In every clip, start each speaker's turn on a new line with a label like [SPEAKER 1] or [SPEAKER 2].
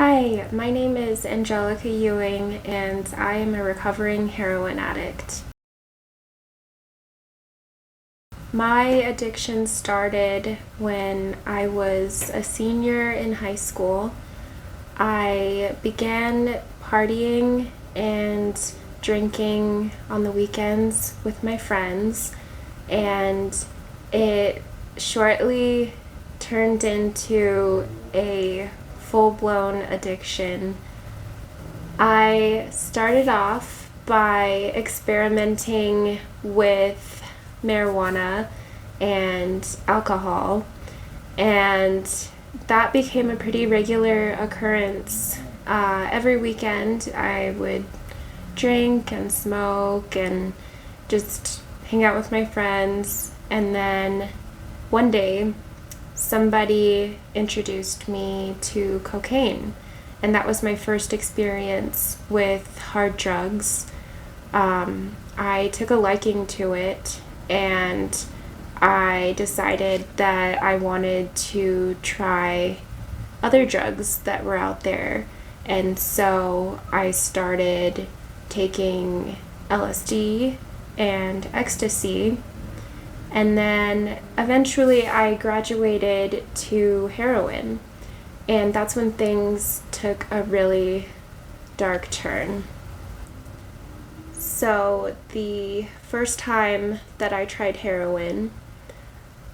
[SPEAKER 1] Hi, my name is Angelica Ewing, and I am a recovering heroin addict. My addiction started when I was a senior in high school. I began partying and drinking on the weekends with my friends, and it shortly turned into a full-blown addiction. I started off by experimenting with marijuana and alcohol, and that became a pretty regular occurrence. Every weekend I would drink and smoke and just hang out with my friends, and then one day somebody introduced me to cocaine, and that was my first experience with hard drugs. I took a liking to it, and I decided that I wanted to try other drugs that were out there, and so I started taking LSD and ecstasy. And then eventually I graduated to heroin, and that's when things took a really dark turn. So, the first time that I tried heroin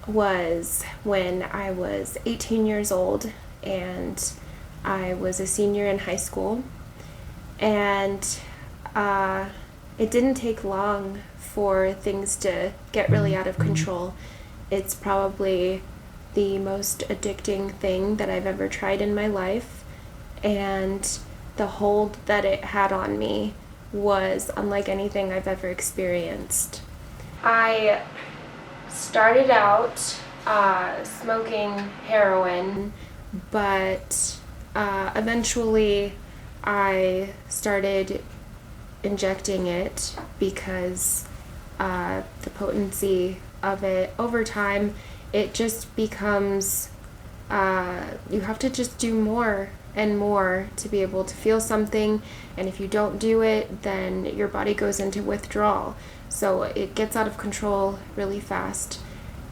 [SPEAKER 1] was when I was 18 years old, and I was a senior in high school. And it didn't take long for things to get really out of control. It's probably the most addicting thing that I've ever tried in my life, and the hold that it had on me was unlike anything I've ever experienced. I started out smoking heroin, but eventually I started injecting it because the potency of it over time, it just becomes you have to just do more and more to be able to feel something, and if you don't do it, then your body goes into withdrawal, so it gets out of control really fast.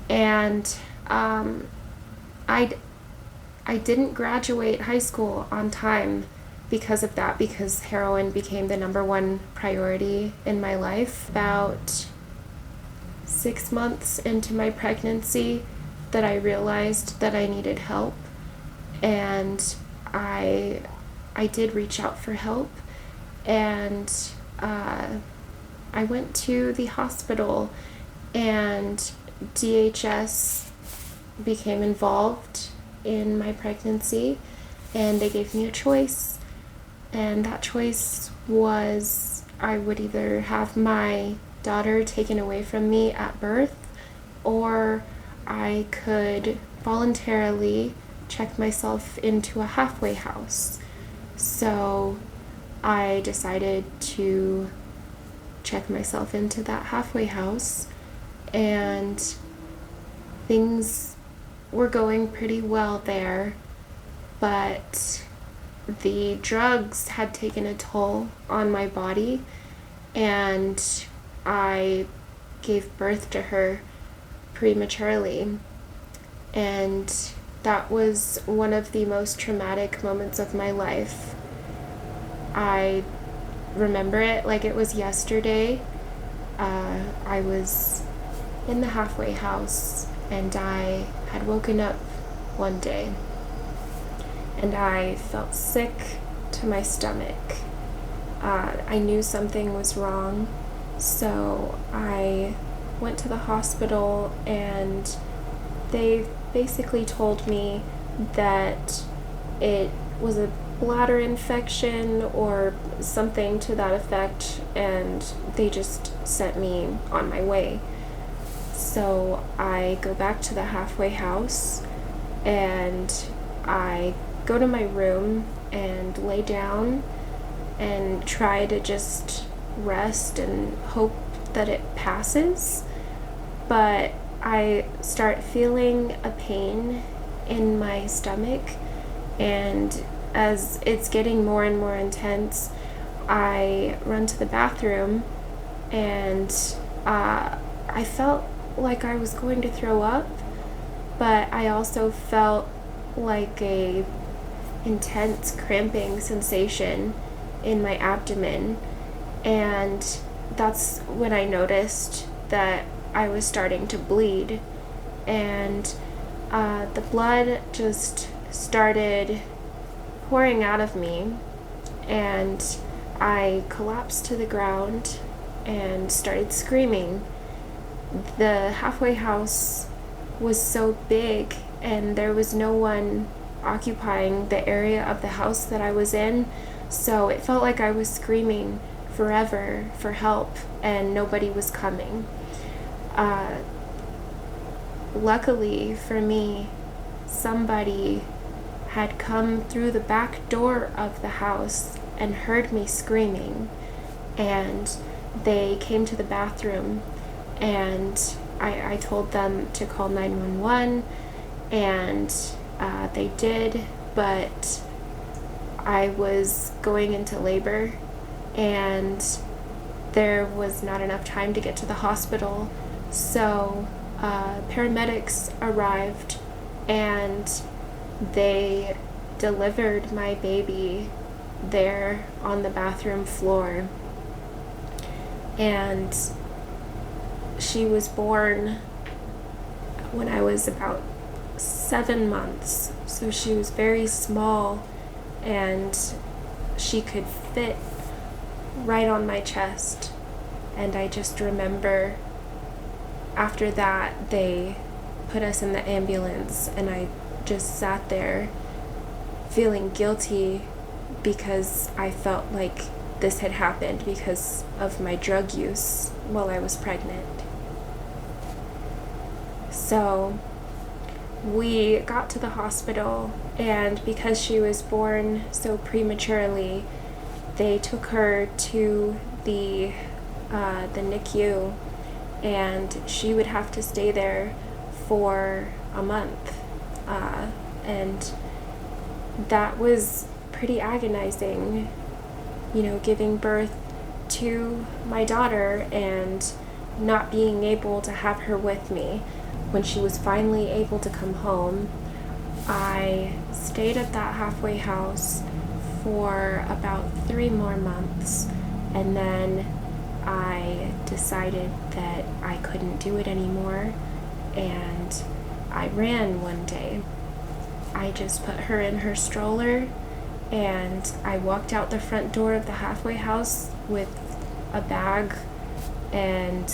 [SPEAKER 1] And I didn't graduate high school on time because of that, because heroin became the number one priority in my life. About 6 months into my pregnancy, that I realized that I needed help, and I did reach out for help, and I went to the hospital, and DHS became involved in my pregnancy, and they gave me a choice. And that choice was I would either have my daughter taken away from me at birth, or I could voluntarily check myself into a halfway house. So I decided to check myself into that halfway house, and things were going pretty well there, but the drugs had taken a toll on my body, and I gave birth to her prematurely. And that was one of the most traumatic moments of my life. I remember it like it was yesterday. I was in the halfway house, and I had woken up one day, and I felt sick to my stomach. I knew something was wrong, so I went to the hospital, and they basically told me that it was a bladder infection or something to that effect, and they just sent me on my way. So I go back to the halfway house, and I go to my room and lay down and try to just rest and hope that it passes. But I start feeling a pain in my stomach, And as it's getting more and more intense, I run to the bathroom, and I felt like I was going to throw up, but I also felt like a intense cramping sensation in my abdomen. And that's when I noticed that I was starting to bleed. And the blood just started pouring out of me, and I collapsed to the ground and started screaming. The halfway house was so big, and there was no one occupying the area of the house that I was in, so it felt like I was screaming forever for help, and nobody was coming. Luckily for me, somebody had come through the back door of the house and heard me screaming, and they came to the bathroom, and I told them to call 911, and they did, but I was going into labor, and there was not enough time to get to the hospital, so paramedics arrived, and they delivered my baby there on the bathroom floor. And she was born when I was about 7 months, so she was very small, and she could fit right on my chest. And I just remember after that they put us in the ambulance, and I just sat there feeling guilty because I felt like this had happened because of my drug use while I was pregnant. So we got to the hospital, and because she was born so prematurely, they took her to the NICU, and she would have to stay there for a month. And that was pretty agonizing, giving birth to my daughter and not being able to have her with me. When she was finally able to come home, I stayed at that halfway house for about 3 more months, and then I decided that I couldn't do it anymore, and I ran one day. I just put her in her stroller, and I walked out the front door of the halfway house with a bag, and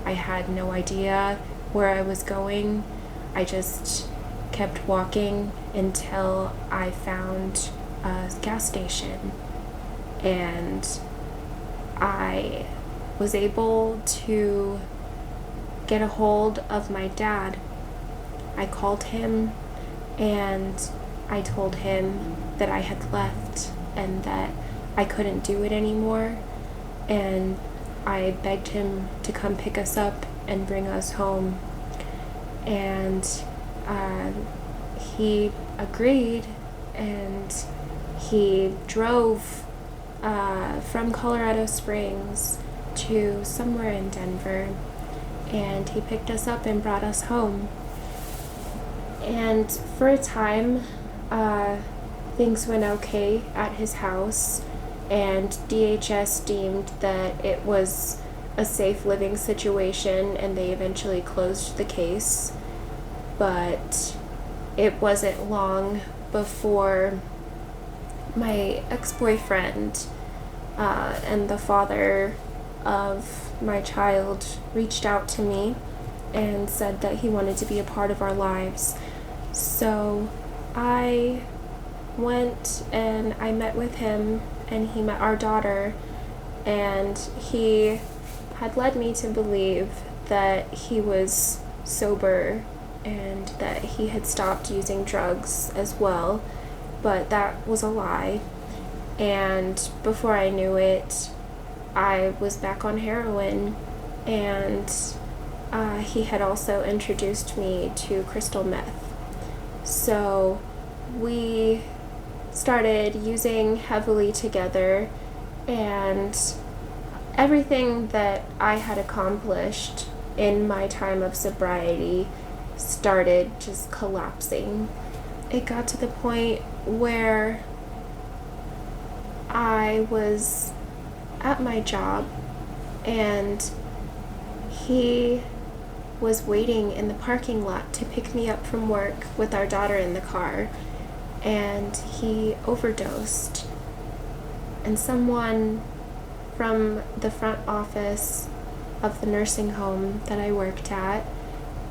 [SPEAKER 1] I had no idea where I was going. I just kept walking until I found a gas station, and I was able to get a hold of my dad. I called him, and I told him that I had left and that I couldn't do it anymore, and I begged him to come pick us up and bring us home, and he agreed, and he drove from Colorado Springs to somewhere in Denver, and he picked us up and brought us home. And for a time, things went okay at his house, and DHS deemed that it was a safe living situation, and they eventually closed the case. But it wasn't long before my ex-boyfriend and the father of my child reached out to me and said that he wanted to be a part of our lives. So I went and I met with him, and he met our daughter, and he had led me to believe that he was sober and that he had stopped using drugs as well, but that was a lie. And before I knew it, I was back on heroin, and he had also introduced me to crystal meth. So we started using heavily together, and everything that I had accomplished in my time of sobriety started just collapsing. It got to the point where I was at my job and he was waiting in the parking lot to pick me up from work with our daughter in the car, and he overdosed. And someone from the front office of the nursing home that I worked at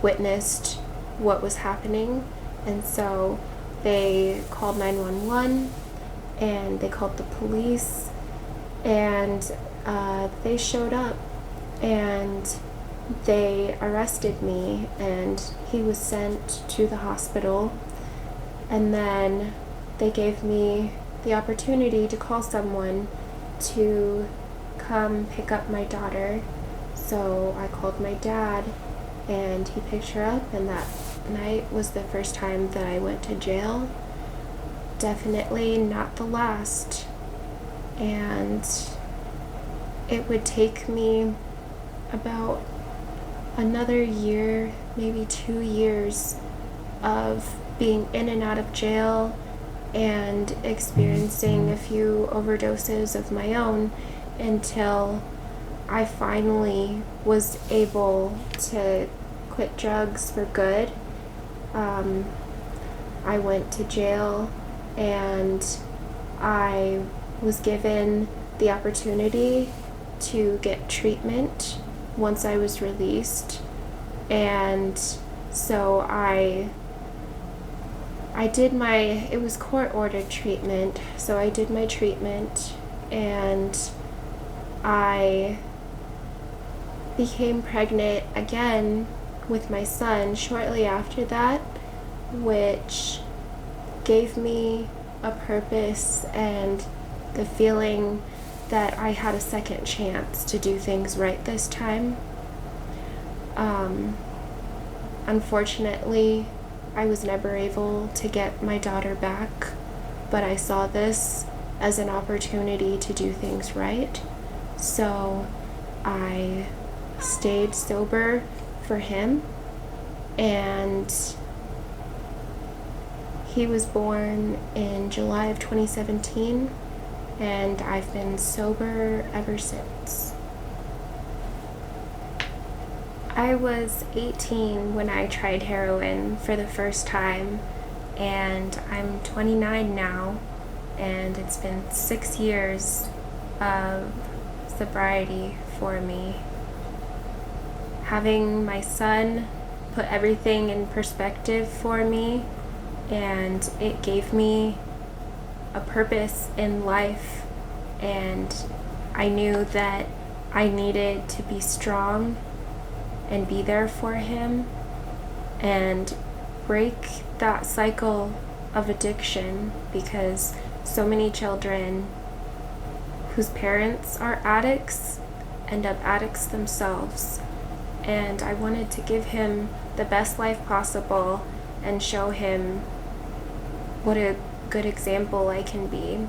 [SPEAKER 1] witnessed what was happening, and so they called 911 and they called the police, and they showed up and they arrested me, and he was sent to the hospital. And then they gave me the opportunity to call someone to come pick up my daughter. So I called my dad and he picked her up, and that night was the first time that I went to jail. Definitely not the last. And it would take me about another year, maybe 2 years of being in and out of jail and experiencing a few overdoses of my own until I finally was able to quit drugs for good. I went to jail and I was given the opportunity to get treatment once I was released, and so I did it was court ordered treatment, so I did my treatment, and I became pregnant again with my son shortly after that, which gave me a purpose and the feeling that I had a second chance to do things right this time. Unfortunately, I was never able to get my daughter back, but I saw this as an opportunity to do things right. So I stayed sober for him, and he was born in July of 2017, and I've been sober ever since. I was 18 when I tried heroin for the first time, and I'm 29 now, and it's been 6 years of sobriety for me. Having my son put everything in perspective for me, and it gave me a purpose in life, and I knew that I needed to be strong and be there for him and break that cycle of addiction, because so many children whose parents are addicts end up addicts themselves, and I wanted to give him the best life possible and show him what a good example I can be.